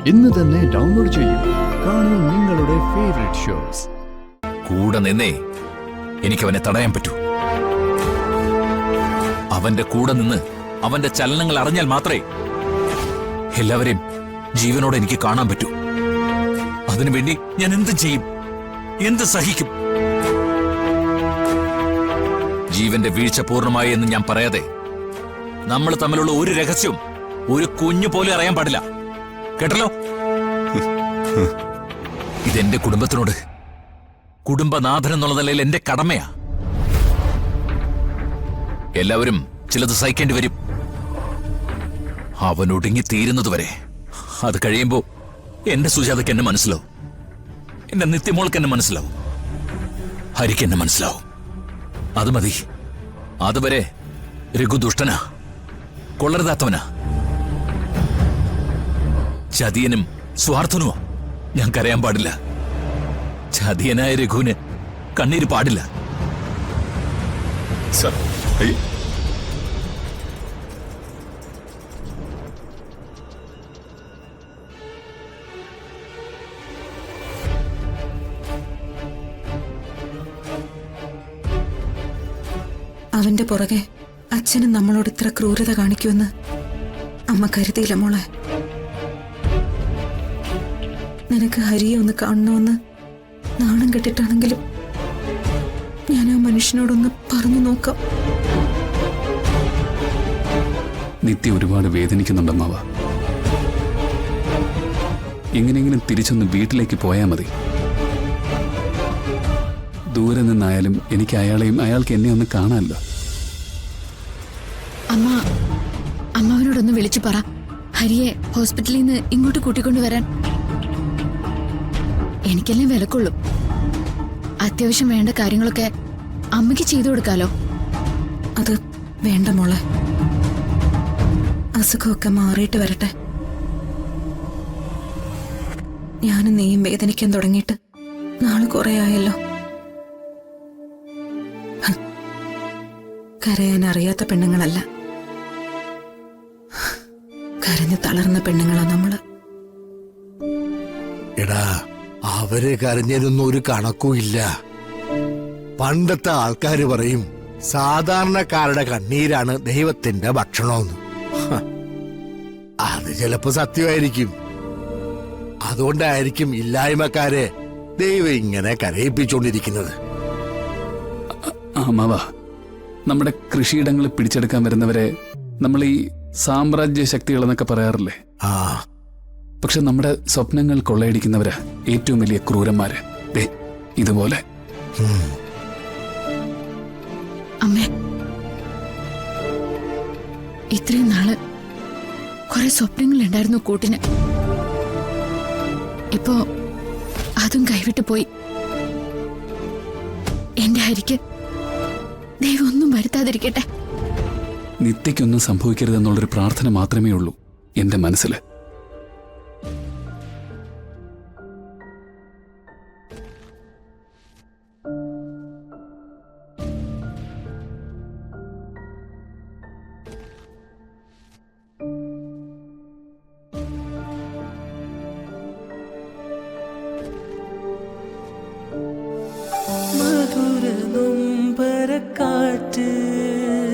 ഇന്ന് തന്നെ ഡൗൺലോഡ് ചെയ്യൂ. കാണൂ നിങ്ങളുടെ ഫേവറേറ്റ് ഷോസ്. കൂടെ നിന്നേ എനിക്കവനെ തടയാൻ പറ്റൂ. അവന്റെ കൂടെ നിന്ന് അവന്റെ ചലനങ്ങൾ അറിഞ്ഞാൽ മാത്രമേ എല്ലാവരെയും ജീവനോടെ എനിക്ക് കാണാൻ പറ്റൂ. അതിനുവേണ്ടി ഞാൻ എന്ത് ചെയ്യും, എന്ത് സഹിക്കും. ജീവന്റെ വീഴ്ച പൂർണ്ണമായി എന്ന് ഞാൻ പറയാതെ നമ്മൾ തമ്മിലുള്ള ഒരു രഹസ്യവും ഒരു കുഞ്ഞു പോലും അറിയാൻ പാടില്ല. കേട്ടല്ലോ? ഇതെന്റെ കുടുംബത്തിനോട്, കുടുംബനാഥൻ എന്നുള്ള നിലയിൽ എന്റെ കടമയാ. എല്ലാവരും ചിലത് സഹിക്കേണ്ടി വരും. അവനൊടുങ്ങി തീരുന്നതുവരെ. അത് കഴിയുമ്പോ എന്റെ സുജാതയ്ക്ക് എന്നെ മനസ്സിലാവും, എന്റെ നിത്യമോൾക്ക് എന്നെ മനസ്സിലാവും, ഹരിക്ക് എന്നെ മനസ്സിലാവും. അത് മതി. അതുവരെ രഘു ദുഷ്ടനാ, കൊള്ളരുതാത്തവനാ, ചതിയനും സ്വാർത്ഥനുമോ. ഞാൻ കരയാൻ പാടില്ല. ചതിയനായ രഘുവിന് കണ്ണീര് പാടില്ല. സർ, അവന്റെ പുറകെ അച്ഛനും നമ്മളോട് ഇത്ര ക്രൂരത കാണിക്കുമെന്ന് അമ്മ കരുതിയില്ല മോളെ. നിനക്ക് ഹരിയെ ഒന്ന് കാണണമെന്ന് നാണം കെട്ടിട്ടാണെങ്കിലും ഞാൻ ആ മനുഷ്യനോടൊന്ന് പറഞ്ഞു നോക്കാം. നിത്യ ഒരുപാട് വേദനിക്കുന്നുണ്ടമ്മാവ. എങ്ങനെയെങ്കിലും തിരിച്ചൊന്ന് വീട്ടിലേക്ക് പോയാൽ മതി. ദൂരെ നിന്നായാലും എനിക്ക് അയാളെയും അയാൾക്ക് എന്നെ ഒന്ന് കാണാമല്ലോ. അമ്മാവനോടൊന്ന് വിളിച്ചു പറ, ഹരിയെ ഹോസ്പിറ്റലിൽ നിന്ന് ഇങ്ങോട്ട് കൂട്ടിക്കൊണ്ടുവരാൻ. എനിക്കെല്ലാം വിലക്കൊള്ളും. അത്യാവശ്യം വേണ്ട കാര്യങ്ങളൊക്കെ അമ്മയ്ക്ക് ചെയ്തു കൊടുക്കാലോ. അത് വേണ്ട മോളെ, അസുഖമൊക്കെ മാറിയിട്ട് വരട്ടെ. ഞാനും നീയും വേദനിക്കാൻ തുടങ്ങിയിട്ട് നാളെ കുറെ ആയല്ലോ. കരയാൻ അറിയാത്ത പെണ്ണുങ്ങളല്ല, കരഞ്ഞു തളർന്ന പെണ്ണുങ്ങളാ നമ്മള്. എടാ, അവര് കരഞ്ഞതിനൊന്നും ഒരു കണക്കും ഇല്ല. പണ്ടത്തെ ആൾക്കാര് പറയും സാധാരണക്കാരുടെ കണ്ണീരാണ് ദൈവത്തിന്റെ ഭക്ഷണമെന്ന്. അത് ചിലപ്പോ സത്യമായിരിക്കും. അതുകൊണ്ടായിരിക്കും ഇല്ലായ്മക്കാരെ ദൈവം ഇങ്ങനെ കരയിപ്പിച്ചുകൊണ്ടിരിക്കുന്നത്. അമ്മാവ, നമ്മുടെ കൃഷിയിടങ്ങൾ പിടിച്ചെടുക്കാൻ വരുന്നവരെ നമ്മൾ ഈ സാമ്രാജ്യ ശക്തികൾ എന്നൊക്കെ പറയാറില്ലേ? പക്ഷെ നമ്മുടെ സ്വപ്നങ്ങൾ കൊള്ളയടിക്കുന്നവര് ഏറ്റവും വലിയ ക്രൂരന്മാര്. ഇതുപോലെ. അമ്മേ, ഇത്രയും നാള് കുറെ സ്വപ്നങ്ങൾ ഉണ്ടായിരുന്നു കൂട്ടിന്. ഇപ്പോ അതും കൈവിട്ടു പോയി. എന്റെ ഹരിക്ക് ദൈവം ഒന്നും വരുത്താതിരിക്കട്ടെ. നിത്യയ്ക്കൊന്നും സംഭവിക്കരുതെന്നുള്ളൊരു പ്രാർത്ഥന മാത്രമേ ഉള്ളൂ എന്റെ മനസ്സിൽ.